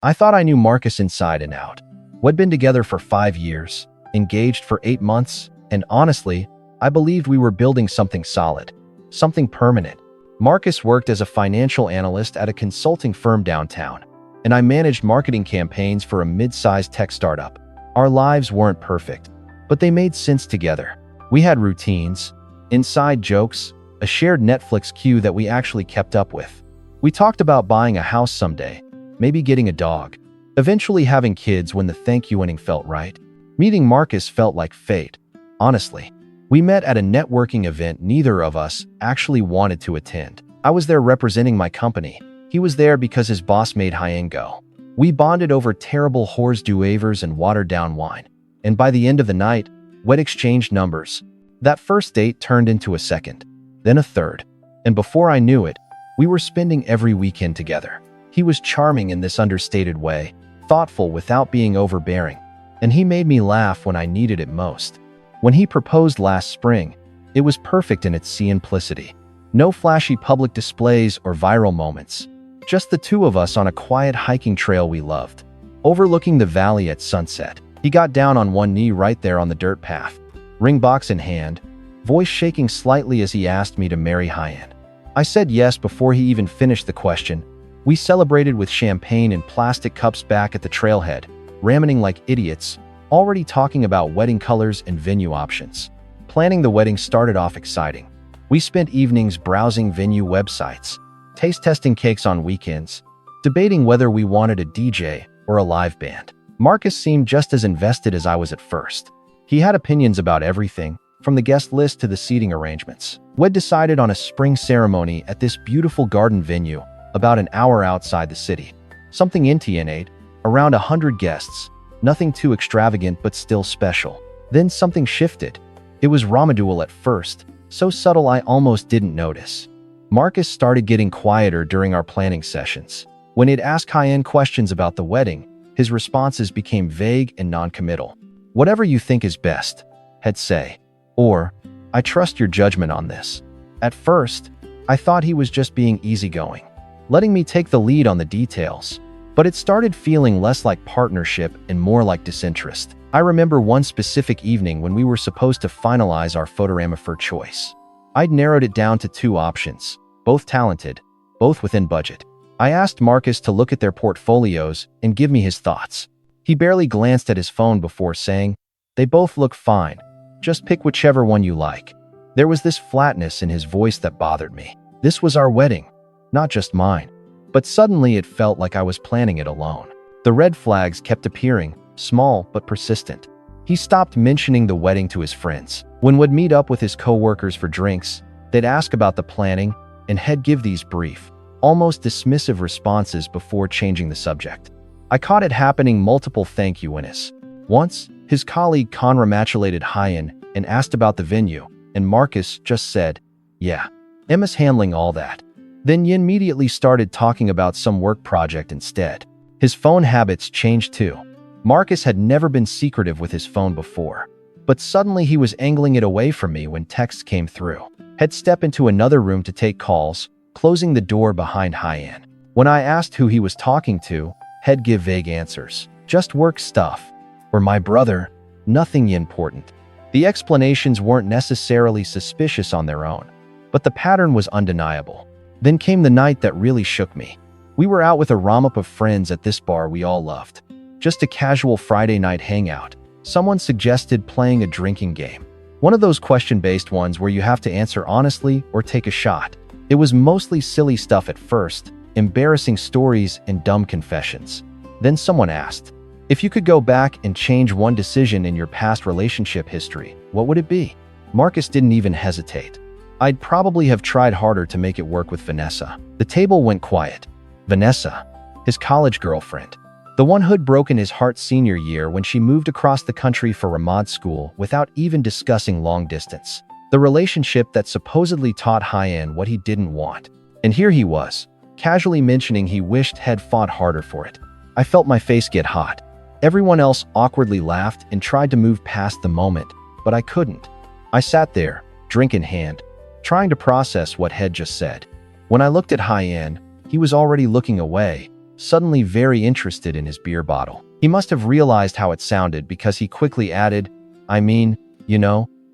I thought I knew Marcus inside and out. We'd been together for 5 years, engaged for 8 months, and honestly, I believed we were building something solid, something permanent. Marcus worked as a financial analyst at a consulting firm downtown, and I managed marketing campaigns for a mid-sized tech startup. Our lives weren't perfect, but they made sense together. We had routines, inside jokes, a shared Netflix queue that we actually kept up with. We talked about buying a house someday, maybe getting a dog, eventually having kids when the thank you inning felt right. Meeting Marcus felt like fate, honestly. We met at a networking event neither of us actually wanted to attend. I was there representing my company. He was there because his boss made high-end go. We bonded over terrible hors d'oeuvres and watered-down wine. And by the end of the night, we'd exchanged numbers. That first date turned into a second, then a third. And before I knew it, we were spending every weekend together. He was charming in this understated way, thoughtful without being overbearing, and he made me laugh when I needed it most. When he proposed last spring, it was perfect in its simplicity. No flashy public displays or viral moments. Just the two of us on a quiet hiking trail we loved, overlooking the valley at sunset. He got down on one knee right there on the dirt path, ring box in hand, voice shaking slightly as he asked me to marry Hyan. I said yes before he even finished the question. We celebrated with champagne in plastic cups back at the trailhead, ramening like idiots, already talking about wedding colors and venue options. Planning the wedding started off exciting. We spent evenings browsing venue websites, taste testing cakes on weekends, debating whether we wanted a DJ or a live band. Marcus seemed just as invested as I was at first. He had opinions about everything, from the guest list to the seating arrangements. We'd decided on a spring ceremony at this beautiful garden venue, about an hour outside the city. Something intimate, around 100 guests. Nothing too extravagant but still special. Then something shifted. It was Ramadual at first, so subtle I almost didn't notice. Marcus started getting quieter during our planning sessions. When he'd ask Hyan questions about the wedding, his responses became vague and non-committal. "Whatever you think is best," he'd say. Or, "I trust your judgment on this." At first, I thought he was just being easygoing, letting me take the lead on the details. But it started feeling less like partnership and more like disinterest. I remember one specific evening when we were supposed to finalize our photographer choice. I'd narrowed it down to 2 options, both talented, both within budget. I asked Marcus to look at their portfolios and give me his thoughts. He barely glanced at his phone before saying, "They both look fine. Just pick whichever one you like." There was this flatness in his voice that bothered me. This was our wedding, not just mine. But suddenly it felt like I was planning it alone. The red flags kept appearing, small but persistent. He stopped mentioning the wedding to his friends. When we'd meet up with his co-workers for drinks, they'd ask about the planning, and he'd give these brief, almost dismissive responses before changing the subject. I caught it happening multiple thank you innings. Once, his colleague congratulated Hyan and asked about the venue, and Marcus just said, "Yeah, Emma's handling all that." Then Yin immediately started talking about some work project instead. His phone habits changed too. Marcus had never been secretive with his phone before, but suddenly he was angling it away from me when texts came through. He'd step into another room to take calls, closing the door behind Hyan. When I asked who he was talking to, he'd give vague answers. Just work stuff. Or my brother. Nothing important. The explanations weren't necessarily suspicious on their own, but the pattern was undeniable. Then came the night that really shook me. We were out with a roundup of friends at this bar we all loved. Just a casual Friday night hangout. Someone suggested playing a drinking game. One of those question-based ones where you have to answer honestly or take a shot. It was mostly silly stuff at first, embarrassing stories and dumb confessions. Then someone asked, if you could go back and change one decision in your past relationship history, what would it be? Marcus didn't even hesitate. I'd probably have tried harder to make it work with Vanessa. The table went quiet. Vanessa, his college girlfriend. The one who'd broken his heart senior year when she moved across the country for Ramad school without even discussing long distance. The relationship that supposedly taught Hyan what he didn't want. And here he was, casually mentioning he wished he'd fought harder for it. I felt my face get hot. Everyone else awkwardly laughed and tried to move past the moment, but I couldn't. I sat there, drink in hand, trying to process what he'd just said. When I looked at Hyan, he was already looking away, suddenly very interested in his beer bottle. He must have realized how it sounded because he quickly added, I mean,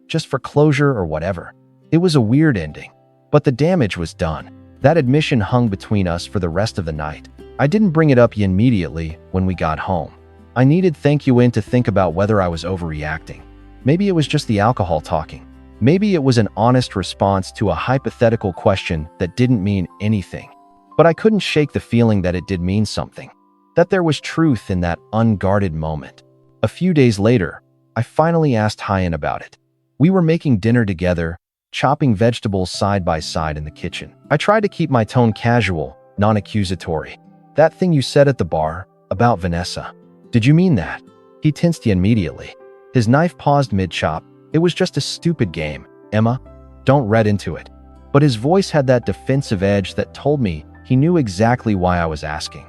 just for closure or whatever. It was a weird ending, but the damage was done. That admission hung between us for the rest of the night. I didn't bring it up immediately when we got home. I needed Thank You In to think about whether I was overreacting. Maybe it was just the alcohol talking. Maybe it was an honest response to a hypothetical question that didn't mean anything. But I couldn't shake the feeling that it did mean something, that there was truth in that unguarded moment. A few days later, I finally asked Hyan about it. We were making dinner together, chopping vegetables side by side in the kitchen. I tried to keep my tone casual, non-accusatory. That thing you said at the bar, about Vanessa. Did you mean that? He tensed immediately. His knife paused mid-chop. It was just a stupid game, Emma. Don't read into it. But his voice had that defensive edge that told me he knew exactly why I was asking.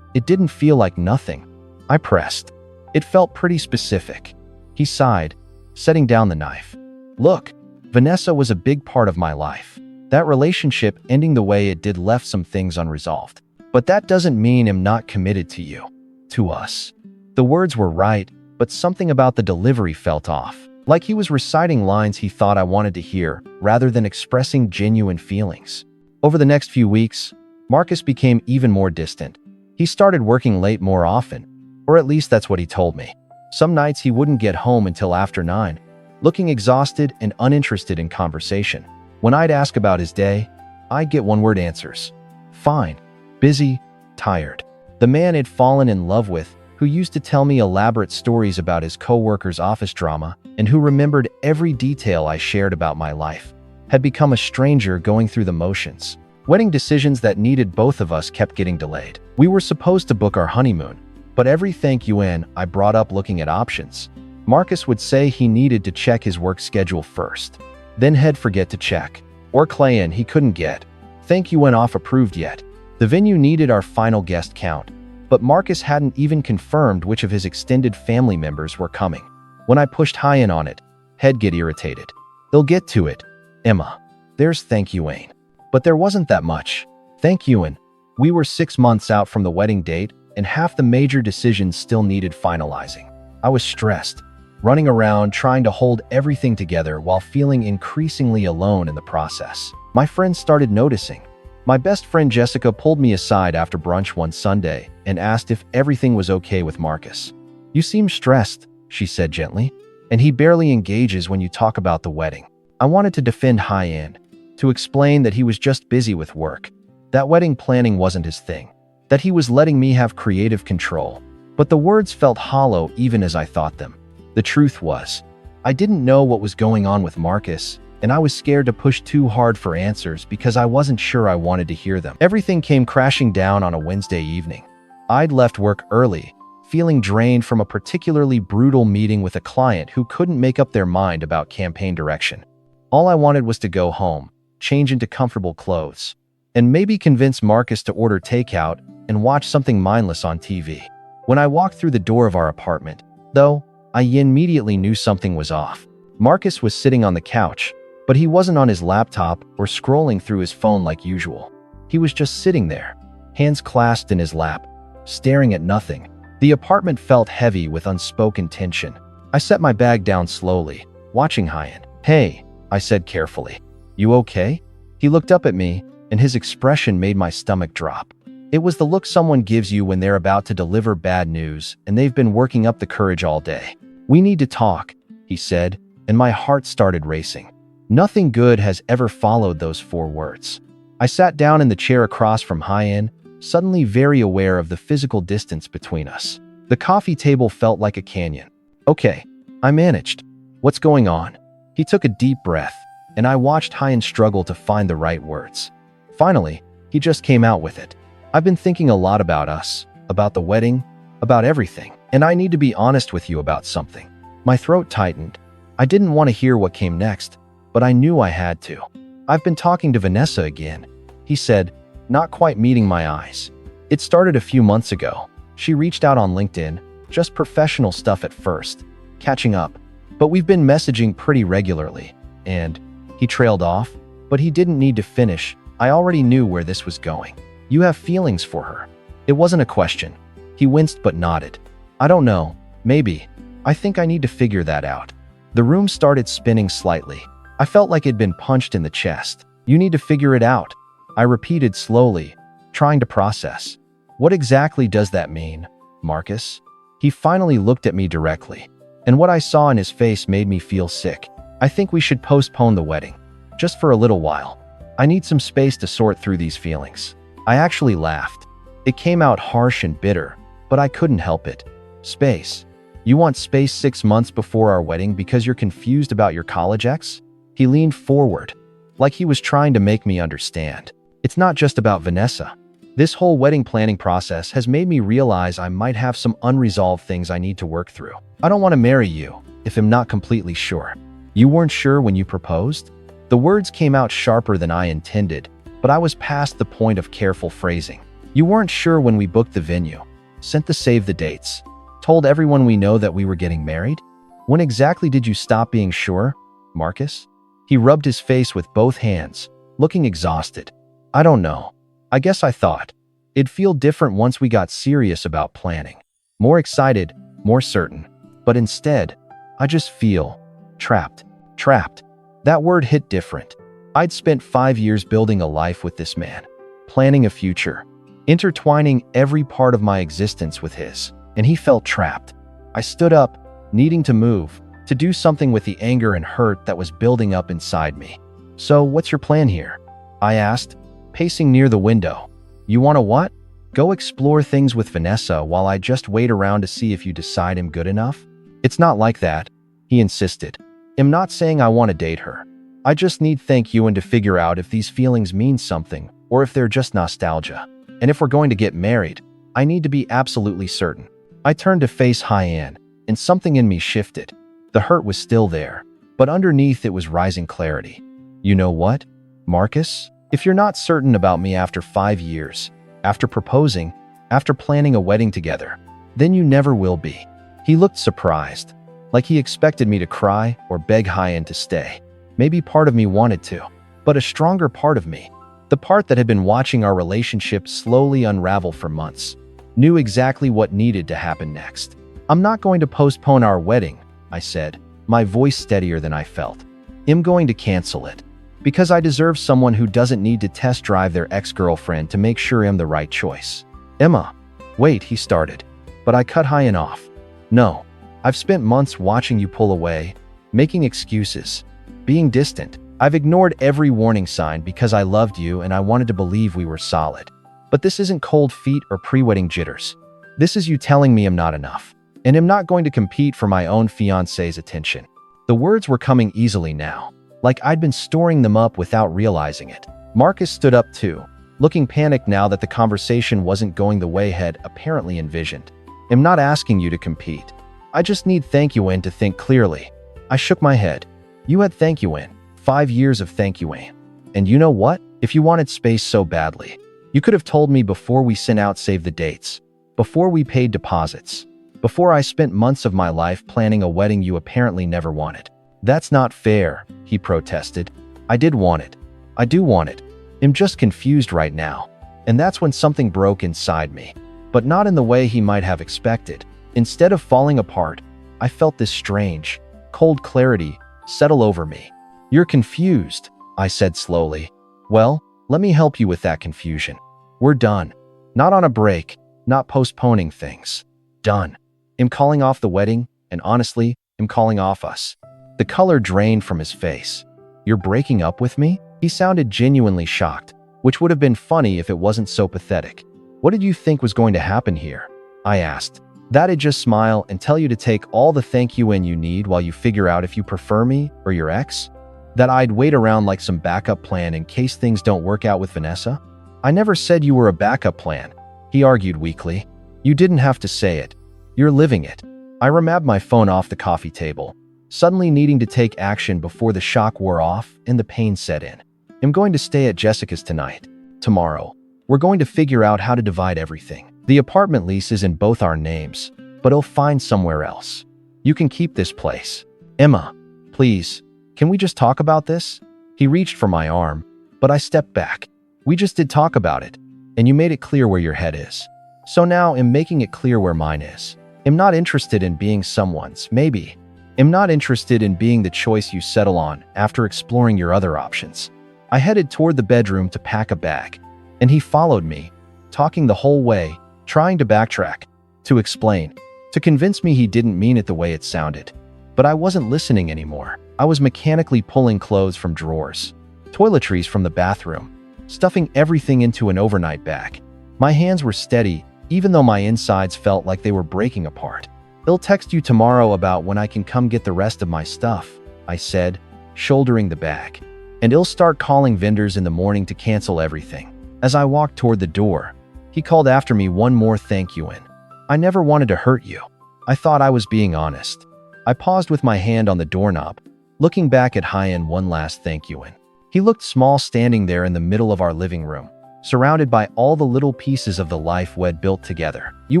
It didn't feel like nothing. I pressed. It felt pretty specific. He sighed, setting down the knife. Look, Vanessa was a big part of my life. That relationship ending the way it did left some things unresolved. But that doesn't mean I'm not committed to you. To us. The words were right, but something about the delivery felt off. Like he was reciting lines he thought I wanted to hear, rather than expressing genuine feelings. Over the next few weeks, Marcus became even more distant. He started working late more often, or at least that's what he told me. Some nights he wouldn't get home until after 9, looking exhausted and uninterested in conversation. When I'd ask about his day, I'd get one-word answers. Fine. Busy. Tired. The man I'd fallen in love with, who used to tell me elaborate stories about his co-workers' office drama, and who remembered every detail I shared about my life, had become a stranger going through the motions. Wedding decisions that needed both of us kept getting delayed. We were supposed to book our honeymoon, but every thank you in I brought up looking at options. Marcus would say he needed to check his work schedule first. Then he'd forget to check. Or Clay in he couldn't get. Thank you in off approved yet. The venue needed our final guest count, but Marcus hadn't even confirmed which of his extended family members were coming. When I pushed Hyan on it, he'd get irritated. They'll get to it, Emma. There's thank you in. But there wasn't that much. Thank you in. We were 6 months out from the wedding date, and half the major decisions still needed finalizing. I was stressed, running around trying to hold everything together while feeling increasingly alone in the process. My friends started noticing. My best friend Jessica pulled me aside after brunch one Sunday and asked if everything was okay with Marcus. You seem stressed, she said gently, and he barely engages when you talk about the wedding. I wanted to defend Hyan, to explain that he was just busy with work, that wedding planning wasn't his thing, that he was letting me have creative control. But the words felt hollow even as I thought them. The truth was, I didn't know what was going on with Marcus, and I was scared to push too hard for answers because I wasn't sure I wanted to hear them. Everything came crashing down on a Wednesday evening. I'd left work early, feeling drained from a particularly brutal meeting with a client who couldn't make up their mind about campaign direction. All I wanted was to go home, change into comfortable clothes, and maybe convince Marcus to order takeout and watch something mindless on TV. When I walked through the door of our apartment, though, I immediately knew something was off. Marcus was sitting on the couch, but he wasn't on his laptop or scrolling through his phone like usual. He was just sitting there, hands clasped in his lap, staring at nothing. The apartment felt heavy with unspoken tension. I set my bag down slowly, watching Hyan. Hey, I said carefully. You okay? He looked up at me, and his expression made my stomach drop. It was the look someone gives you when they're about to deliver bad news and they've been working up the courage all day. We need to talk, he said, and my heart started racing. Nothing good has ever followed those 4 words. I sat down in the chair across from Hyan, suddenly very aware of the physical distance between us. The coffee table felt like a canyon. Okay, I managed. What's going on? He took a deep breath, and I watched Hyan struggle to find the right words. Finally, he just came out with it. I've been thinking a lot about us, about the wedding, about everything, and I need to be honest with you about something. My throat tightened. I didn't want to hear what came next, but I knew I had to. I've been talking to Vanessa again, he said, not quite meeting my eyes. It started a few months ago. She reached out on LinkedIn, just professional stuff at first, catching up. But we've been messaging pretty regularly, and he trailed off, but he didn't need to finish. I already knew where this was going. You have feelings for her. It wasn't a question. He winced but nodded. I don't know. Maybe. I think I need to figure that out. The room started spinning slightly. I felt like it'd been punched in the chest. You need to figure it out. I repeated slowly, trying to process. What exactly does that mean, Marcus? He finally looked at me directly, and what I saw in his face made me feel sick. I think we should postpone the wedding, just for a little while. I need some space to sort through these feelings. I actually laughed. It came out harsh and bitter, but I couldn't help it. Space. You want space 6 months before our wedding because you're confused about your college ex? He leaned forward, like he was trying to make me understand. It's not just about Vanessa. This whole wedding planning process has made me realize I might have some unresolved things I need to work through. I don't want to marry you if I'm not completely sure. You weren't sure when you proposed? The words came out sharper than I intended, but I was past the point of careful phrasing. You weren't sure when we booked the venue, sent the save the dates, told everyone we know that we were getting married? When exactly did you stop being sure, Marcus? He rubbed his face with both hands, looking exhausted. I don't know. I guess I thought it'd feel different once we got serious about planning. More excited, more certain. But instead, I just feel trapped. Trapped. That word hit different. I'd spent 5 years building a life with this man, planning a future, intertwining every part of my existence with his, and he felt trapped. I stood up, needing to move, to do something with the anger and hurt that was building up inside me. So, what's your plan here? I asked, pacing near the window. You want to what? Go explore things with Vanessa while I just wait around to see if you decide I'm good enough? It's not like that, he insisted. I'm not saying I want to date her. I just need thank you and to figure out if these feelings mean something or if they're just nostalgia. And if we're going to get married, I need to be absolutely certain. I turned to face Hyan, and something in me shifted. The hurt was still there, but underneath it was rising clarity. You know what, Marcus? If you're not certain about me after 5 years, after proposing, after planning a wedding together, then you never will be. He looked surprised, like he expected me to cry or beg Hyan to stay. Maybe part of me wanted to, but a stronger part of me, the part that had been watching our relationship slowly unravel for months, knew exactly what needed to happen next. I'm not going to postpone our wedding, I said, my voice steadier than I felt. I'm going to cancel it. Because I deserve someone who doesn't need to test drive their ex-girlfriend to make sure I'm the right choice. Emma. Wait, he started. But I cut Hyan off. No. I've spent months watching you pull away, making excuses, being distant. I've ignored every warning sign because I loved you and I wanted to believe we were solid. But this isn't cold feet or pre-wedding jitters. This is you telling me I'm not enough. And I'm not going to compete for my own fiancé's attention. The words were coming easily now, like I'd been storing them up without realizing it. Marcus stood up too, looking panicked now that the conversation wasn't going the way he'd apparently envisioned. I'm not asking you to compete. I just need thank you in to think clearly. I shook my head. You had thank you in. 5 years of thank you in. And you know what? If you wanted space so badly, you could have told me before we sent out save the dates, before we paid deposits, before I spent months of my life planning a wedding you apparently never wanted. That's not fair, he protested. I did want it. I do want it. I'm just confused right now. And that's when something broke inside me. But not in the way he might have expected. Instead of falling apart, I felt this strange, cold clarity settle over me. You're confused, I said slowly. Well, let me help you with that confusion. We're done. Not on a break, not postponing things. Done. I'm calling off the wedding, and honestly, I'm calling off us. The color drained from his face. You're breaking up with me? He sounded genuinely shocked, which would have been funny if it wasn't so pathetic. What did you think was going to happen here? I asked. That I'd just smile and tell you to take all the thank you in you need while you figure out if you prefer me or your ex? That I'd wait around like some backup plan in case things don't work out with Vanessa? I never said you were a backup plan, he argued weakly. You didn't have to say it. You're living it. I removed my phone off the coffee table, suddenly needing to take action before the shock wore off and the pain set in. I'm going to stay at Jessica's tonight. Tomorrow, we're going to figure out how to divide everything. The apartment lease is in both our names, but I'll find somewhere else. You can keep this place. Emma, please, can we just talk about this? He reached for my arm, but I stepped back. We just did talk about it, and you made it clear where your head is. So now I'm making it clear where mine is. I'm not interested in being someone's, maybe. I'm not interested in being the choice you settle on after exploring your other options. I headed toward the bedroom to pack a bag, and he followed me, talking the whole way, trying to backtrack, to explain, to convince me he didn't mean it the way it sounded. But I wasn't listening anymore. I was mechanically pulling clothes from drawers, toiletries from the bathroom, stuffing everything into an overnight bag. My hands were steady, even though my insides felt like they were breaking apart. "I'll text you tomorrow about when I can come get the rest of my stuff," I said, shouldering the bag. "And I'll start calling vendors in the morning to cancel everything." As I walked toward the door, he called after me one more thank you in. "I never wanted to hurt you." I thought I was being honest. I paused with my hand on the doorknob, looking back at Hyen one last thank you in. He looked small standing there in the middle of our living room, surrounded by all the little pieces of the life we'd built together. "You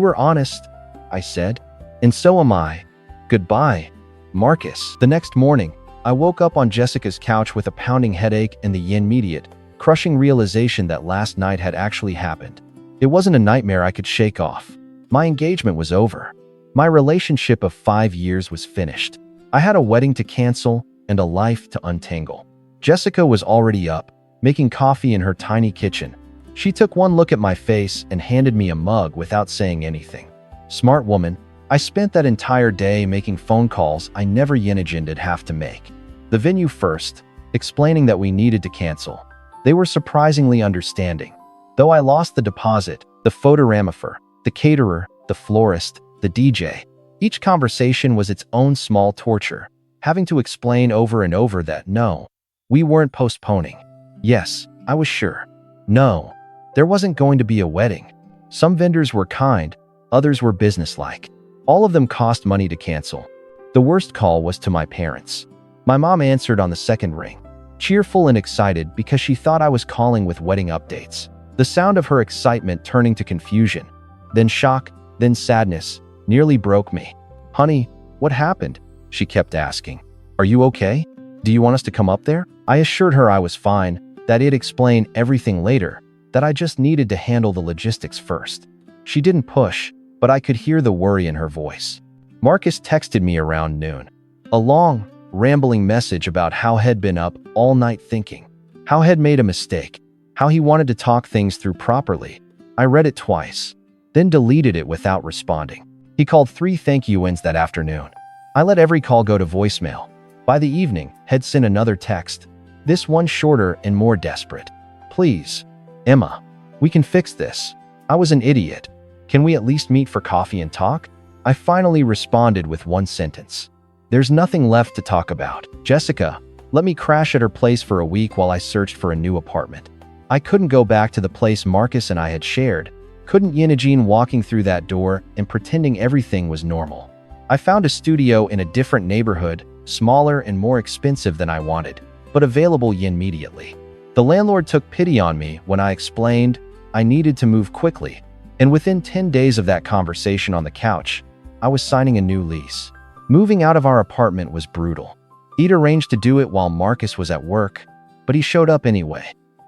were honest," I said. "And so am I. Goodbye, Marcus." The next morning, I woke up on Jessica's couch with a pounding headache and the immediate, crushing realization that last night had actually happened. It wasn't a nightmare I could shake off. My engagement was over. My relationship of 5 years was finished. I had a wedding to cancel and a life to untangle. Jessica was already up, making coffee in her tiny kitchen. She took one look at my face and handed me a mug without saying anything. Smart woman. I spent that entire day making phone calls I never imagined have to make. The venue first, explaining that we needed to cancel. They were surprisingly understanding. Though I lost the deposit, the photogrammether, the caterer, the florist, the DJ. Each conversation was its own small torture, having to explain over and over that no, we weren't postponing. Yes, I was sure. No, there wasn't going to be a wedding. Some vendors were kind, others were businesslike. All of them cost money to cancel. The worst call was to my parents. My mom answered on the second ring, cheerful and excited because she thought I was calling with wedding updates. The sound of her excitement turning to confusion, then shock, then sadness, nearly broke me. "Honey, what happened?" she kept asking. "Are you okay? Do you want us to come up there?" I assured her I was fine, that I'd explain everything later, that I just needed to handle the logistics first. She didn't push, but I could hear the worry in her voice. Marcus texted me around noon. A long, rambling message about how he'd been up all night thinking, how he'd made a mistake, how he wanted to talk things through properly. I read it twice, then deleted it without responding. He called 3 thank you-ins that afternoon. I let every call go to voicemail. By the evening, he'd sent another text, this one shorter and more desperate. "Please, Emma, we can fix this. I was an idiot. Can we at least meet for coffee and talk?" I finally responded with one sentence. "There's nothing left to talk about. Jessica, let me crash at her place for a week while I searched for a new apartment." I couldn't go back to the place Marcus and I had shared. Couldn't imagine walking through that door and pretending everything was normal. I found a studio in a different neighborhood, smaller and more expensive than I wanted, but available immediately. The landlord took pity on me when I explained I needed to move quickly, and within 10 days of that conversation on the couch, I was signing a new lease. Moving out of our apartment was brutal. He'd arranged to do it while Marcus was at work, but he showed up anyway.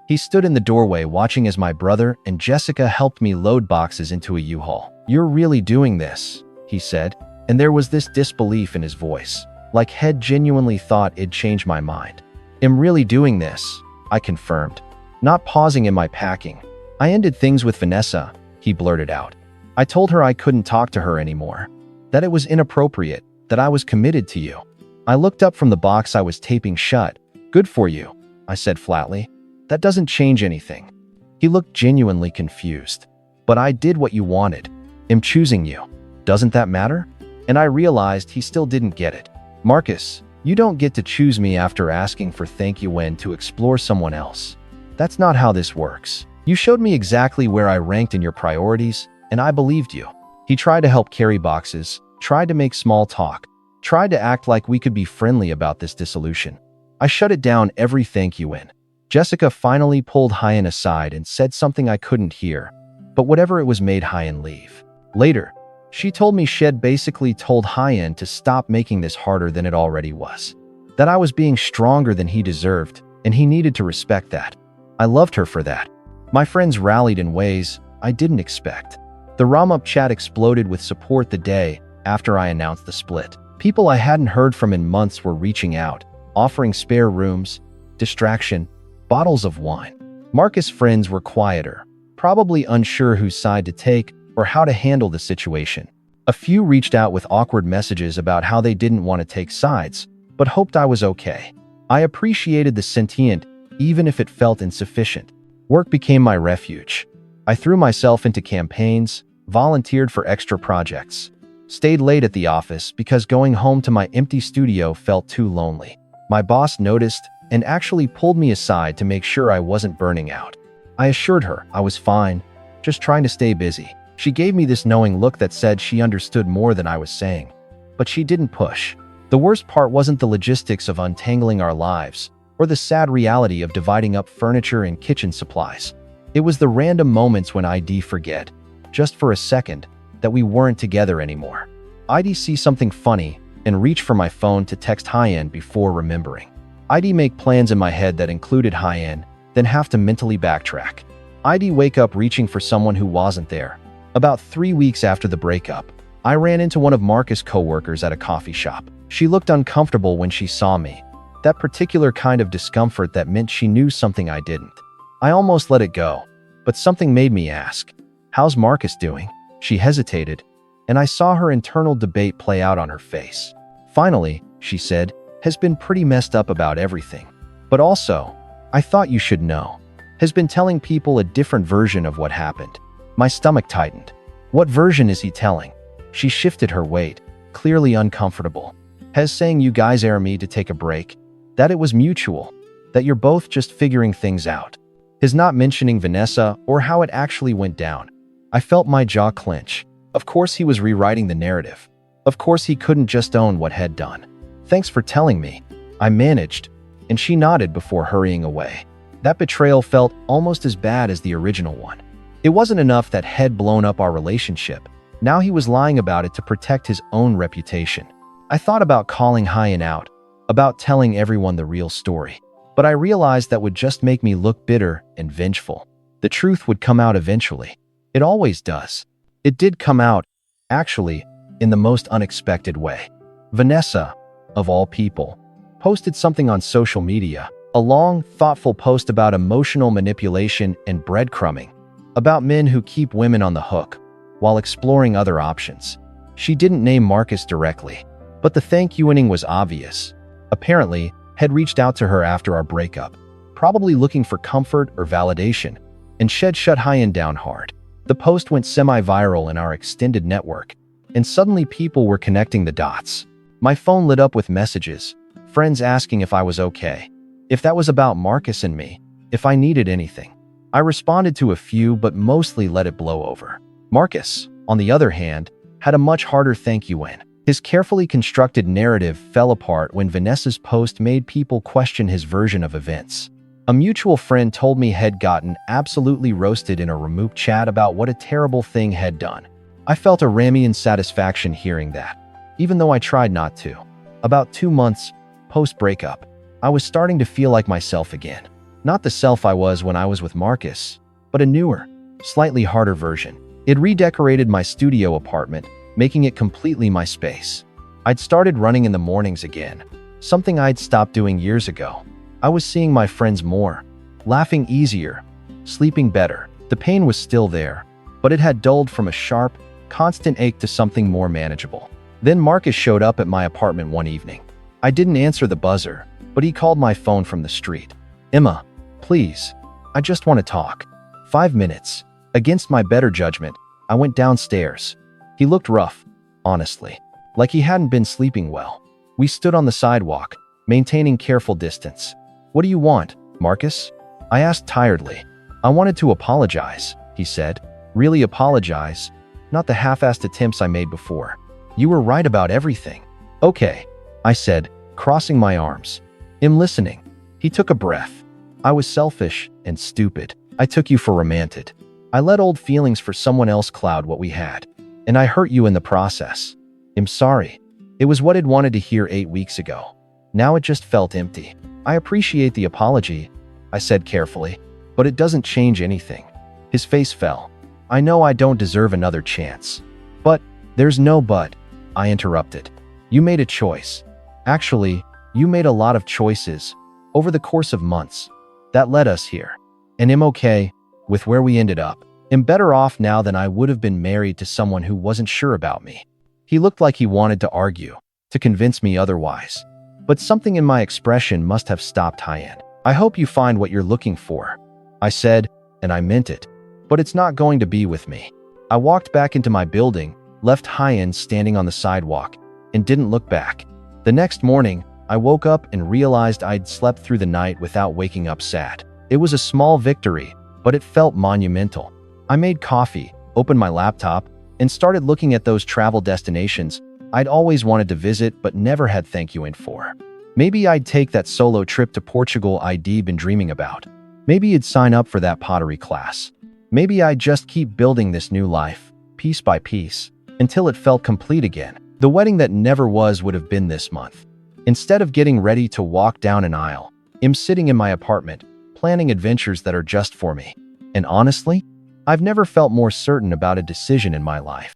He stood in the doorway watching as my brother and Jessica helped me load boxes into a U-Haul. "You're really doing this," he said, and there was this disbelief in his voice, like he'd genuinely thought it'd change my mind. "I'm really doing this," I confirmed, not pausing in my packing. "I ended things with Vanessa," he blurted out. "I told her I couldn't talk to her anymore, that it was inappropriate, that I was committed to you." I looked up from the box I was taping shut. "Good for you," I said flatly. "That doesn't change anything." He looked genuinely confused. "But I did what you wanted. I'm choosing you. Doesn't that matter?" And I realized he still didn't get it. "Marcus, you don't get to choose me after asking for thank you when to explore someone else. That's not how this works. You showed me exactly where I ranked in your priorities, and I believed you." He tried to help carry boxes, tried to make small talk, tried to act like we could be friendly about this dissolution. I shut it down every thank you in. Jessica finally pulled Hyen aside and said something I couldn't hear, but whatever it was made Hyen leave. Later, she told me she'd basically told Hyen to stop making this harder than it already was. That I was being stronger than he deserved, and he needed to respect that. I loved her for that. My friends rallied in ways I didn't expect. The Ram-Up chat exploded with support the day after I announced the split. People I hadn't heard from in months were reaching out, offering spare rooms, distraction, bottles of wine. Marcus' friends were quieter, probably unsure whose side to take or how to handle the situation. A few reached out with awkward messages about how they didn't want to take sides, but hoped I was okay. I appreciated the sentiment, even if it felt insufficient. Work became my refuge. I threw myself into campaigns, volunteered for extra projects, stayed late at the office because going home to my empty studio felt too lonely. My boss noticed and actually pulled me aside to make sure I wasn't burning out. I assured her I was fine, just trying to stay busy. She gave me this knowing look that said she understood more than I was saying, but she didn't push. The worst part wasn't the logistics of untangling our lives, or the sad reality of dividing up furniture and kitchen supplies. It was the random moments when I'd forget, just for a second, that we weren't together anymore. I'd see something funny and reach for my phone to text hi-end before remembering. I'd make plans in my head that included hi-end, then have to mentally backtrack. I'd wake up reaching for someone who wasn't there. About 3 weeks after the breakup, I ran into one of Marcus' coworkers at a coffee shop. She looked uncomfortable when she saw me, that particular kind of discomfort that meant she knew something I didn't. I almost let it go, but something made me ask, "How's Marcus doing?" She hesitated, and I saw her internal debate play out on her face. Finally, she said, "Has been pretty messed up about everything. But also, I thought you should know. Has been telling people a different version of what happened." My stomach tightened. What version is he telling? She shifted her weight, clearly uncomfortable. Has saying you guys asked me to take a break, that it was mutual, that you're both just figuring things out. His not mentioning Vanessa or how it actually went down. I felt my jaw clench. Of course he was rewriting the narrative. Of course he couldn't just own what had done. "Thanks for telling me," I managed, and she nodded before hurrying away. That betrayal felt almost as bad as the original one. It wasn't enough that had blown up our relationship. Now he was lying about it to protect his own reputation. I thought about calling hi-end out, about telling everyone the real story. But I realized that would just make me look bitter and vengeful. The truth would come out eventually. It always does. It did come out, actually, in the most unexpected way. Vanessa, of all people, posted something on social media, a long, thoughtful post about emotional manipulation and breadcrumbing, about men who keep women on the hook while exploring other options. She didn't name Marcus directly, but the thank you ending was obvious. Apparently, had reached out to her after our breakup, probably looking for comfort or validation, and shut hi-end down hard. The post went semi-viral in our extended network, and suddenly people were connecting the dots. My phone lit up with messages, friends asking if I was okay, if that was about Marcus and me, if I needed anything. I responded to a few, but mostly let it blow over. Marcus, on the other hand, had a much harder thank you in. His carefully constructed narrative fell apart when Vanessa's post made people question his version of events. A mutual friend told me had gotten absolutely roasted in a removed chat about what a terrible thing had done. I felt a Ramian satisfaction hearing that, even though I tried not to. About 2 months post-breakup, I was starting to feel like myself again. Not the self I was when I was with Marcus, but a newer, slightly harder version. It redecorated my studio apartment, making it completely my space. I'd started running in the mornings again, something I'd stopped doing years ago. I was seeing my friends more, laughing easier, sleeping better. The pain was still there, but it had dulled from a sharp, constant ache to something more manageable. Then Marcus showed up at my apartment one evening. I didn't answer the buzzer, but he called my phone from the street. "Emma, please, I just want to talk." 5 minutes. Against my better judgment, I went downstairs. He looked rough, honestly, like he hadn't been sleeping well. We stood on the sidewalk, maintaining careful distance. "What do you want, Marcus?" I asked tiredly. "I wanted to apologize," he said. "Really apologize, not the half-assed attempts I made before. You were right about everything." "Okay," I said, crossing my arms. "I'm listening." He took a breath. "I was selfish and stupid. I took you for romantic. I let old feelings for someone else cloud what we had. And I hurt you in the process. I'm sorry. It was what I'd wanted to hear 8 weeks ago. Now it just felt empty. I appreciate the apology," I said carefully, "but it doesn't change anything." His face fell. I know I don't deserve another chance. But there's no but, I interrupted. You made a choice. Actually, you made a lot of choices over the course of months that led us here. And I'm okay with where we ended up. I'm better off now than I would have been married to someone who wasn't sure about me. He looked like he wanted to argue, to convince me otherwise. But something in my expression must have stopped Hyen. I hope you find what you're looking for, I said, and I meant it. But it's not going to be with me. I walked back into my building, left Hyen standing on the sidewalk, and didn't look back. The next morning, I woke up and realized I'd slept through the night without waking up sad. It was a small victory, but it felt monumental. I made coffee, opened my laptop, and started looking at those travel destinations I'd always wanted to visit but never had thank you in for. Maybe I'd take that solo trip to Portugal I'd been dreaming about. Maybe I'd sign up for that pottery class. Maybe I'd just keep building this new life, piece by piece, until it felt complete again. The wedding that never was would have been this month. Instead of getting ready to walk down an aisle, I'm sitting in my apartment, planning adventures that are just for me. And honestly, I've never felt more certain about a decision in my life.